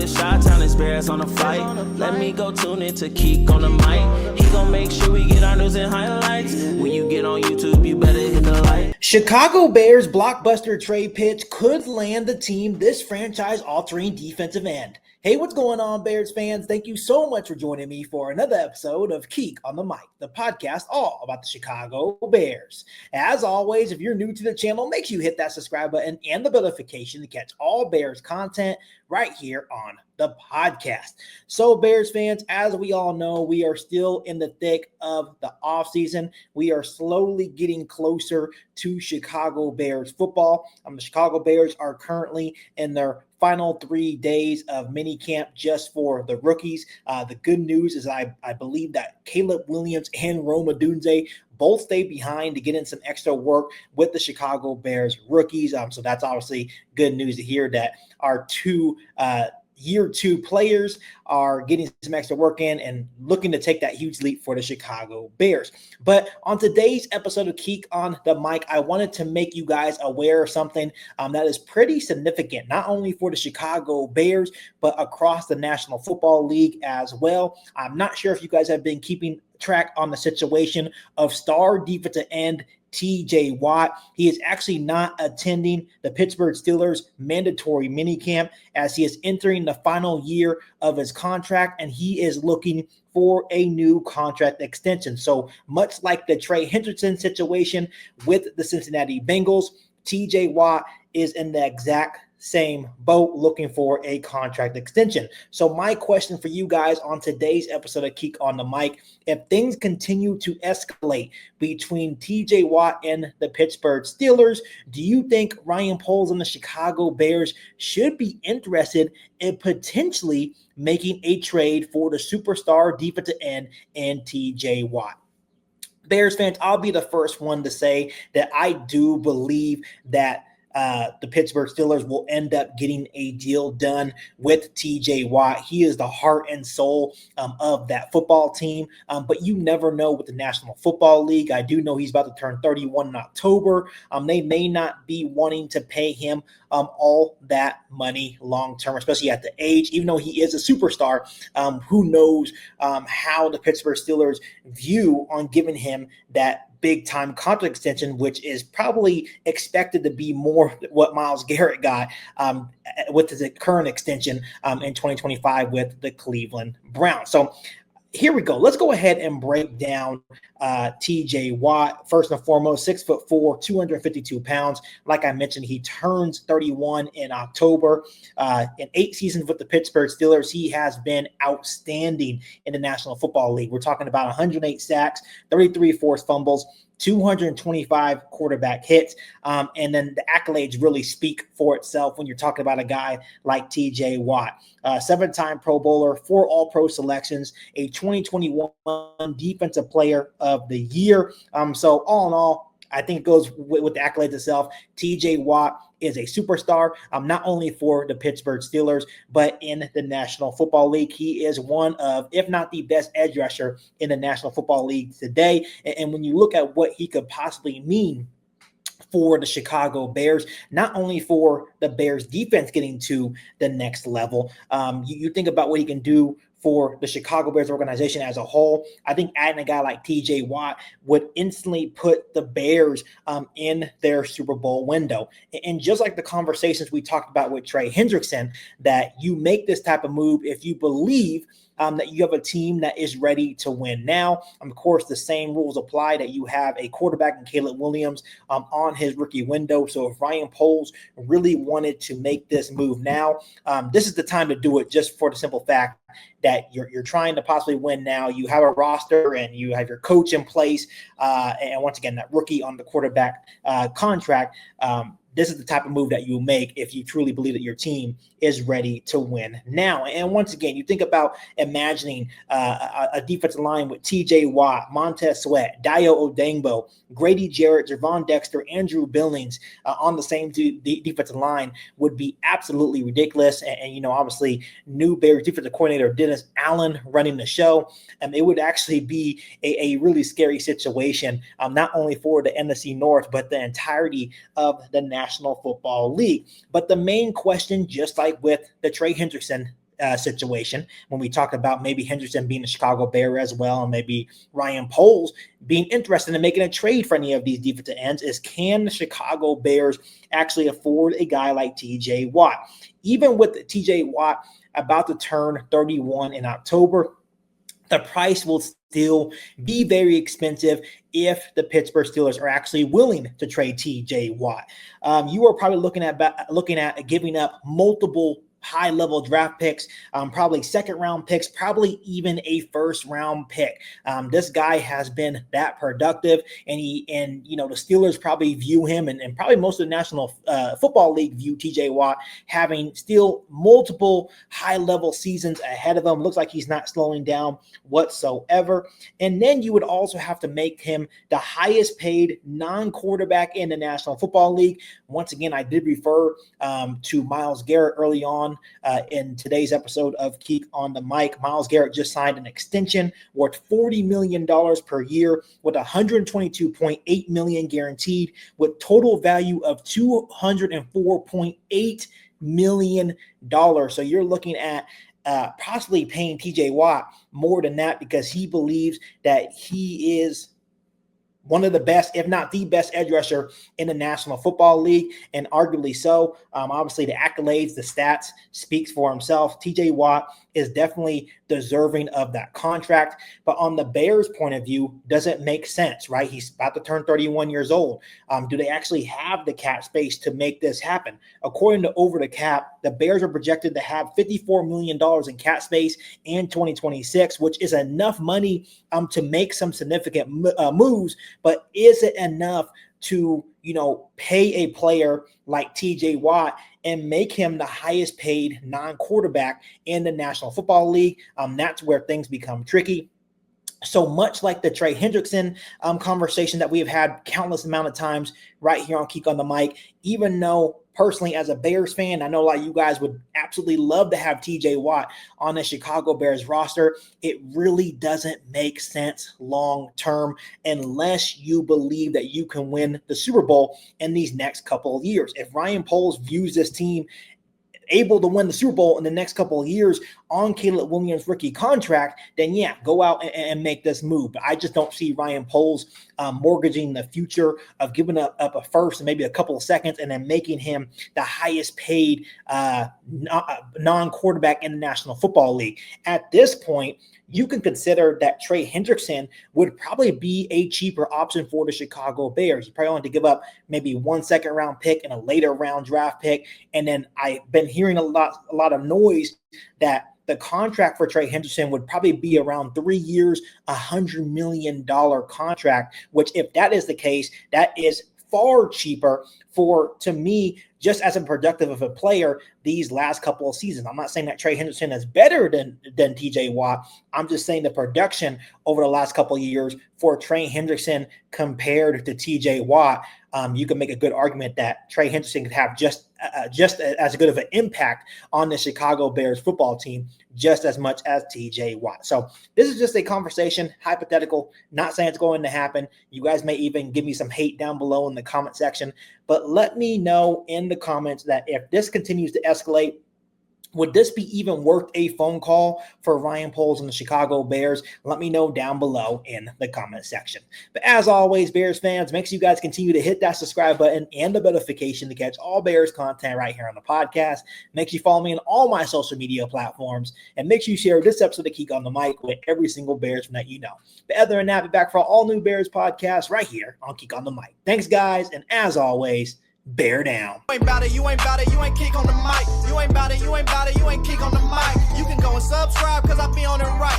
the Chi-Town experience on the flight. Let me go tune in to Keek on the mic. He gon' make sure we get our news and highlights. When you get on YouTube, you better hit the like. Chicago Bears blockbuster trade pitch could land the team this franchise-altering defensive end. Hey, what's going on, Bears fans? Thank you so much for joining me for another episode of Keek on the Mic, the podcast all about the Chicago Bears. As always, if you're new to the channel, make sure you hit that subscribe button and the notification to catch all Bears content right here on the podcast. So, Bears fans, as we all know, we are still in the thick of the offseason. We are slowly getting closer to Chicago Bears football. The Chicago Bears are currently in their final 3 days of mini camp just for the rookies. The good news is I believe that Caleb Williams and Rome Odunze both stay behind to get in some extra work with the Chicago Bears rookies. So that's obviously good news to hear that our two year two players are getting some extra work in and looking to take that huge leap for the Chicago Bears. But on today's episode of Keek on the Mic, I wanted to make you guys aware of something that is pretty significant, not only for the Chicago Bears, but across the National Football League as well. I'm not sure if you guys have been keeping track on the situation of star defensive end TJ Watt. He is actually not attending the Pittsburgh Steelers mandatory minicamp as he is entering the final year of his contract and he is looking for a new contract extension. So much like the Trey Hendrickson situation with the Cincinnati Bengals, TJ Watt is in the exact same boat looking for a contract extension. So my question for you guys on today's episode of Keek on the Mic, if things continue to escalate between TJ Watt and the Pittsburgh Steelers, do you think Ryan Poles and the Chicago Bears should be interested in potentially making a trade for the superstar defensive end and TJ Watt? Bears fans, I'll be the first one to say that I do believe that the Pittsburgh Steelers will end up getting a deal done with TJ Watt. He is the heart and soul of that football team, but you never know with the National Football League. I do know he's about to turn 31 in October. They may not be wanting to pay him all that money long term, especially at the age, even though he is a superstar. Who knows how the Pittsburgh Steelers view on giving him that big time contract extension, which is probably expected to be more what Myles Garrett got with the current extension in 2025 with the Cleveland Browns. So here we go. Let's go ahead and break down TJ Watt. First and foremost, 6'4", 252 pounds. Like I mentioned, he turns 31 in October. In 8 seasons with the Pittsburgh Steelers, he has been outstanding in the National Football League. We're talking about 108 sacks, 33 forced fumbles, 225 quarterback hits. And then the accolades really speak for itself when you're talking about a guy like TJ Watt. 7-time Pro Bowler, 4 All-Pro selections, a 2021 Defensive Player of the Year. So all in all, I think it goes with the accolades itself. TJ Watt is a superstar, not only for the Pittsburgh Steelers, but in the National Football League. He is one of, if not the best edge rusher in the National Football League today. And when you look at what he could possibly mean for the Chicago Bears, not only for the Bears defense getting to the next level, you think about what he can do for the Chicago Bears organization as a whole. I think adding a guy like TJ Watt would instantly put the Bears in their Super Bowl window. And just like the conversations we talked about with Trey Hendrickson, that you make this type of move if you believe that you have a team that is ready to win now. Of course, the same rules apply that you have a quarterback in Caleb Williams on his rookie window. So if Ryan Poles really wanted to make this move now, this is the time to do it, just for the simple fact that you're trying to possibly win now. You have a roster and you have your coach in place. And once again, that rookie on the quarterback contract, this is the type of move that you make if you truly believe that your team is ready to win now. And once again, you think about imagining a defensive line with TJ Watt, Montez Sweat, Dayo Odengbo, Grady Jarrett, Javon Dexter, Andrew Billings on the same defensive line would be absolutely ridiculous. And you know, obviously, new Bears defensive coordinator Dennis Allen running the show. It would actually be a really scary situation, not only for the NFC North, but the entirety of the National Football League. But the main question, just like with the Trey Hendrickson situation when we talk about maybe Hendrickson being a Chicago Bear as well, and maybe Ryan Poles being interested in making a trade for any of these defensive ends, is can the Chicago Bears actually afford a guy like TJ Watt? Even with TJ Watt about to turn 31 in October, the price will still be very expensive if the Pittsburgh Steelers are actually willing to trade TJ Watt. You are probably looking at giving up multiple high-level draft picks, probably second-round picks, probably even a first-round pick. This guy has been that productive, and the Steelers probably view him, and probably most of the National Football League view TJ Watt having still multiple high-level seasons ahead of him. Looks like he's not slowing down whatsoever. And then you would also have to make him the highest-paid non-quarterback in the National Football League. Once again, I did refer to Myles Garrett early on in today's episode of Keek on the Mic. Myles Garrett just signed an extension worth $40 million per year with $122.8 million guaranteed, with total value of $204.8 million. So you're looking at possibly paying TJ Watt more than that, because he believes that he is one of the best, if not the best, edge rusher in the National Football League, and arguably so. Obviously, the accolades, the stats speaks for himself. TJ Watt is definitely deserving of that contract. But on the Bears' point of view, doesn't make sense, right? He's about to turn 31 years old. Do they actually have the cap space to make this happen? According to Over the Cap, the Bears are projected to have $54 million in cap space in 2026, which is enough money to make some significant moves. But is it enough to, pay a player like TJ Watt and make him the highest paid non-quarterback in the National Football League? That's where things become tricky. So much like the Trey Hendrickson conversation that we have had countless amount of times right here on Keek on the Mic, even though personally as a Bears fan, I know a lot of you guys would absolutely love to have TJ Watt on the Chicago Bears roster, it really doesn't make sense long term unless you believe that you can win the Super Bowl in these next couple of years. If Ryan Poles views this team able to win the Super Bowl in the next couple of years on Caleb Williams' rookie contract, then yeah, go out and make this move. But I just don't see Ryan Poles mortgaging the future of giving up a first and maybe a couple of seconds and then making him the highest paid non-quarterback in the National Football League. At this point, you can consider that Trey Hendrickson would probably be a cheaper option for the Chicago Bears. You probably want to give up maybe 1 second-round pick and a later round draft pick. And then I've been hearing a lot of noise that the contract for Trey Hendrickson would probably be around 3 years, $100 million contract, which if that is the case, that is far cheaper to me, just as a productive of a player these last couple of seasons. I'm not saying that Trey Hendrickson is better than TJ Watt. I'm just saying the production over the last couple of years for Trey Hendrickson compared to TJ Watt, you can make a good argument that Trey Hendrickson could have just as good of an impact on the Chicago Bears football team, just as much as TJ Watt. So this is just a conversation, hypothetical, not saying it's going to happen. You guys may even give me some hate down below in the comment section, but let me know in the comments that if this continues to escalate, would this be even worth a phone call for Ryan Poles and the Chicago Bears? Let me know down below in the comment section. But as always, Bears fans, make sure you guys continue to hit that subscribe button and the notification to catch all Bears content right here on the podcast. Make sure you follow me on all my social media platforms, and make sure you share this episode of Keek on the Mic with every single Bears fan that you know. But other than that, be back for all new Bears podcasts right here on Keek on the Mic. Thanks, guys, and as always, bear down. You ain't bout it, you ain't bout it, you ain't Keek on the Mic. You ain't bout it, you ain't bout it, you ain't Keek on the Mic. You can go and subscribe, cause I be on it right.